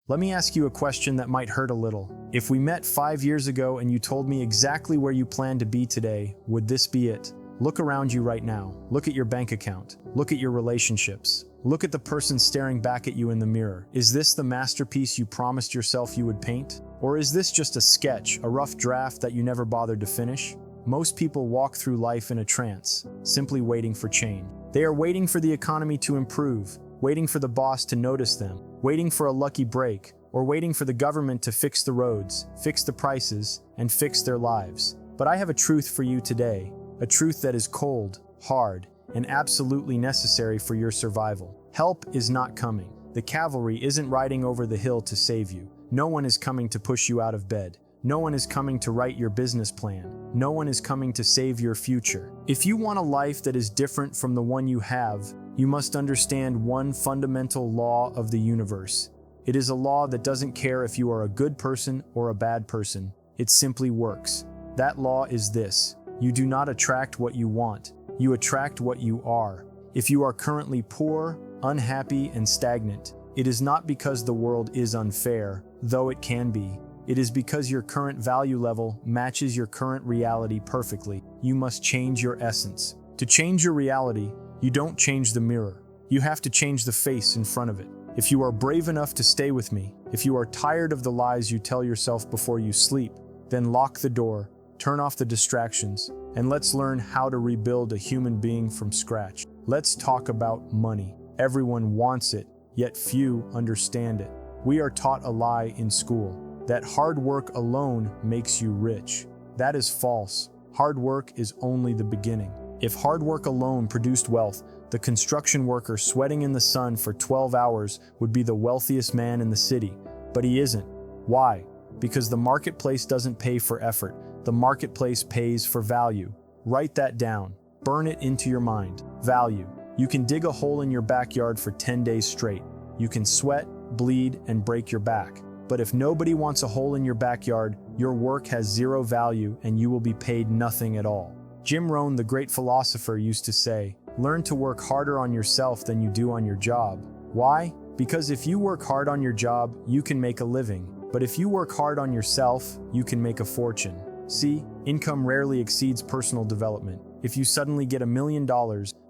Let me ask you a question that might hurt a little. If we met 5 years ago and you told me exactly where you plan to be today, would this be it? Look around you right now. Look at your bank account. Look at your relationships. Look at the person staring back at you in the mirror. Is this the masterpiece you promised yourself you would paint? Or is this just a sketch, a rough draft that you never bothered to finish? Most people walk through life in a trance, simply waiting for change. They are waiting for the economy to improve, waiting for the boss to notice them, waiting for a lucky break, or waiting for the government to fix the roads, fix the prices, and fix their lives. But I have a truth for you today, a truth that is cold, hard, and absolutely necessary for your survival. Help is not coming. The cavalry isn't riding over the hill to save you. No one is coming to push you out of bed. No one is coming to write your business plan. No one is coming to save your future. If you want a life that is different from the one you have, you must understand one fundamental law of the universe. It is a law that doesn't care if you are a good person or a bad person. It simply works. That law is this: you do not attract what you want. You attract what you are. If you are currently poor, unhappy, and stagnant, it is not because the world is unfair, though it can be. It is because your current value level matches your current reality perfectly. You must change your essence. To change your reality, you don't change the mirror. You have to change the face in front of it. If you are brave enough to stay with me, if you are tired of the lies you tell yourself before you sleep, then lock the door, turn off the distractions, and let's learn how to rebuild a human being from scratch. Let's talk about money. Everyone wants it, yet few understand it. We are taught a lie in school, that hard work alone makes you rich. That is false. Hard work is only the beginning. If hard work alone produced wealth, the construction worker sweating in the sun for 12 hours would be the wealthiest man in the city. But he isn't. Why? Because the marketplace doesn't pay for effort. The marketplace pays for value. Write that down. Burn it into your mind. Value. You can dig a hole in your backyard for 10 days straight. You can sweat, bleed, and break your back. But if nobody wants a hole in your backyard, your work has zero value and you will be paid nothing at all. Jim Rohn, the great philosopher, used to say, "Learn to work harder on yourself than you do on your job." Why? Because if you work hard on your job, you can make a living. But if you work hard on yourself, you can make a fortune. See, income rarely exceeds personal development. If you suddenly get $1 million,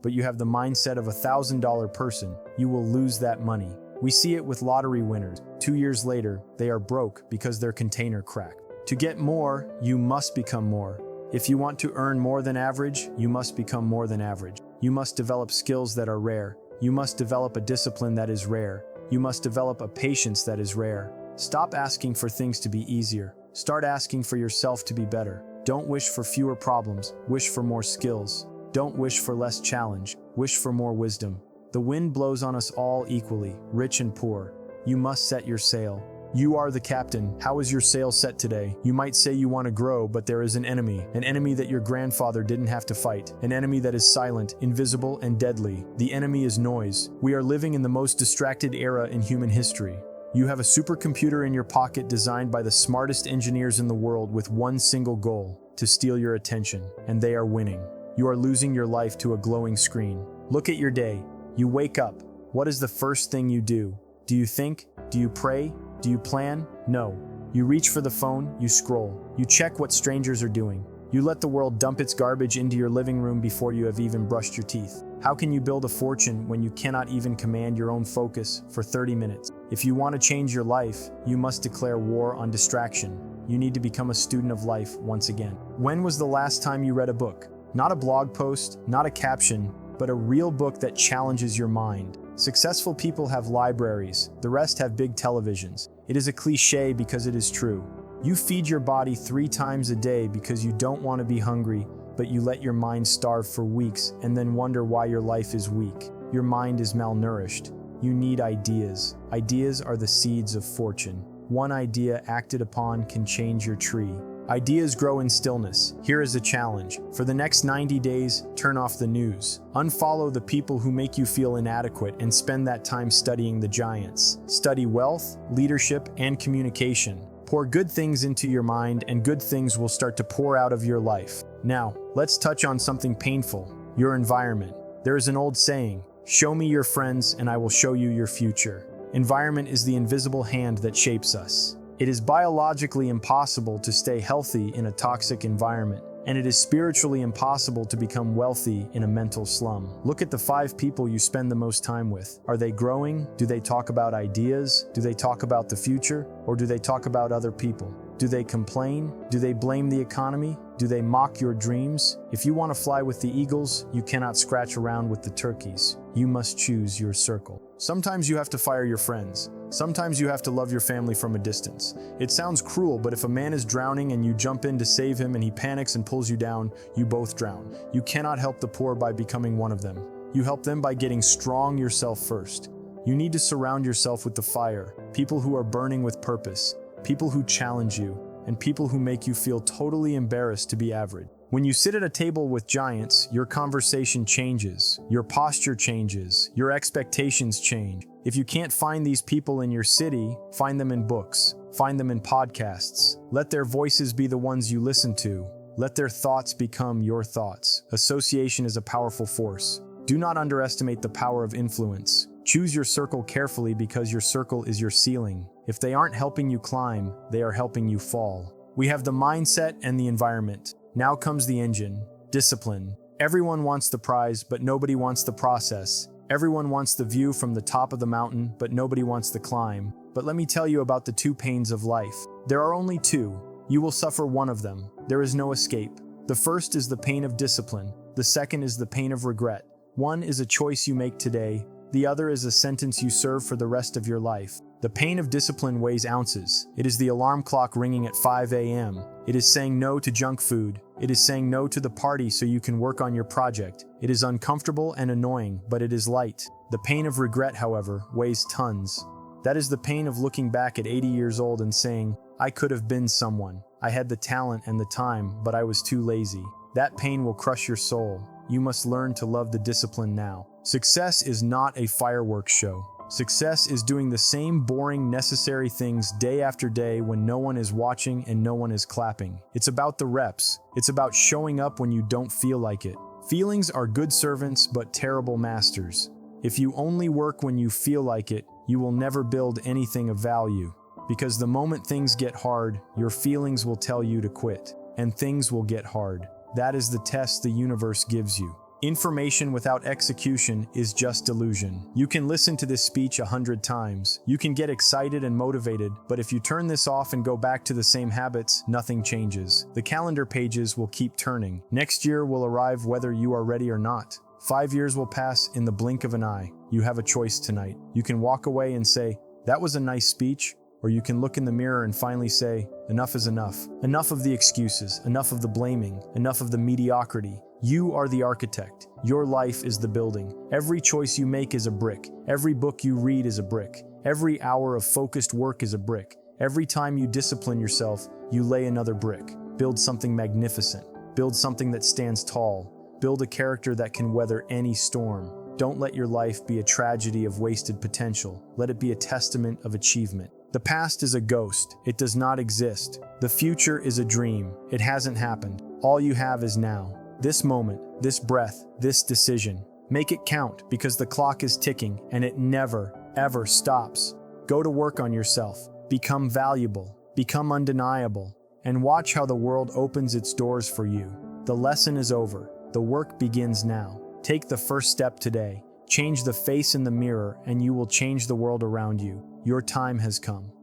but you have the mindset of a $1,000 person, you will lose that money. We see it with lottery winners. 2 years later, they are broke because their container cracked. To get more, you must become more. If you want to earn more than average, you must become more than average. You must develop skills that are rare. You must develop a discipline that is rare. You must develop a patience that is rare. Stop asking for things to be easier. Start asking for yourself to be better. Don't wish for fewer problems. Wish for more skills. Don't wish for less challenge. Wish for more wisdom. The wind blows on us all equally, rich and poor. You must set your sail. You are the captain. How is your sail set today? You might say you want to grow, but there is an enemy that your grandfather didn't have to fight, an enemy that is silent, invisible, and deadly. The enemy is noise. We are living in the most distracted era in human history. You have a supercomputer in your pocket designed by the smartest engineers in the world with one single goal: to steal your attention, and they are winning. You are losing your life to a glowing screen. Look at your day. You wake up. What is the first thing you do? Do you think? Do you pray? Do you plan? No. You reach for the phone, you scroll. You check what strangers are doing. You let the world dump its garbage into your living room before you have even brushed your teeth. How can you build a fortune when you cannot even command your own focus for 30 minutes? If you want to change your life, you must declare war on distraction. You need to become a student of life once again. When was the last time you read a book? Not a blog post, not a caption, but a real book that challenges your mind. Successful people have libraries, the rest have big televisions. It is a cliche because it is true. You feed your body 3 times a day because you don't want to be hungry, but you let your mind starve for weeks and then wonder why your life is weak. Your mind is malnourished. You need ideas. Ideas are the seeds of fortune. One idea acted upon can change your tree. Ideas grow in stillness. Here is a challenge. For the next 90 days, turn off the news. Unfollow the people who make you feel inadequate and spend that time studying the giants. Study wealth, leadership, and communication. Pour good things into your mind and good things will start to pour out of your life. Now, let's touch on something painful: your environment. There is an old saying, "Show me your friends and I will show you your future." Environment is the invisible hand that shapes us. It is biologically impossible to stay healthy in a toxic environment, and it is spiritually impossible to become wealthy in a mental slum. Look at the 5 people you spend the most time with. Are they growing? Do they talk about ideas? Do they talk about the future? Or do they talk about other people? Do they complain? Do they blame the economy? Do they mock your dreams? If you want to fly with the eagles, you cannot scratch around with the turkeys. You must choose your circle. Sometimes you have to fire your friends. Sometimes you have to love your family from a distance. It sounds cruel, but if a man is drowning and you jump in to save him and he panics and pulls you down, you both drown. You cannot help the poor by becoming one of them. You help them by getting strong yourself first. You need to surround yourself with the fire, people who are burning with purpose, people who challenge you, and people who make you feel totally embarrassed to be average. When you sit at a table with giants, your conversation changes, your posture changes, your expectations change. If you can't find these people in your city, find them in books, find them in podcasts. Let their voices be the ones you listen to. Let their thoughts become your thoughts. Association is a powerful force. Do not underestimate the power of influence. Choose your circle carefully because your circle is your ceiling. If they aren't helping you climb, they are helping you fall. We have the mindset and the environment. Now comes the engine, discipline. Everyone wants the prize, but nobody wants the process. Everyone wants the view from the top of the mountain, but nobody wants the climb. But let me tell you about the 2 pains of life. There are only 2. You will suffer one of them. There is no escape. The first is the pain of discipline. The second is the pain of regret. One is a choice you make today. The other is a sentence you serve for the rest of your life. The pain of discipline weighs ounces. It is the alarm clock ringing at 5 a.m. It is saying no to junk food. It is saying no to the party so you can work on your project. It is uncomfortable and annoying, but it is light. The pain of regret, however, weighs tons. That is the pain of looking back at 80 years old and saying, I could have been someone. I had the talent and the time, but I was too lazy. That pain will crush your soul. You must learn to love the discipline now. Success is not a fireworks show. Success is doing the same boring, necessary things day after day when no one is watching and no one is clapping. It's about the reps. It's about showing up when you don't feel like it. Feelings are good servants but terrible masters. If you only work when you feel like it, you will never build anything of value. Because the moment things get hard, your feelings will tell you to quit, and things will get hard. That is the test the universe gives you. Information without execution is just delusion. You can listen to this speech 100 times. You can get excited and motivated, but if you turn this off and go back to the same habits, nothing changes. The calendar pages will keep turning. Next year will arrive whether you are ready or not. 5 years will pass in the blink of an eye. You have a choice tonight. You can walk away and say, that was a nice speech, or you can look in the mirror and finally say, enough is enough. Enough of the excuses, enough of the blaming, enough of the mediocrity. You are the architect. Your life is the building. Every choice you make is a brick. Every book you read is a brick. Every hour of focused work is a brick. Every time you discipline yourself, you lay another brick. Build something magnificent. Build something that stands tall. Build a character that can weather any storm. Don't let your life be a tragedy of wasted potential. Let it be a testament of achievement. The past is a ghost. It does not exist. The future is a dream. It hasn't happened. All you have is now. This moment, this breath, this decision. Make it count because the clock is ticking and it never, ever stops. Go to work on yourself. Become valuable. Become undeniable. And watch how the world opens its doors for you. The lesson is over. The work begins now. Take the first step today. Change the face in the mirror and you will change the world around you. Your time has come.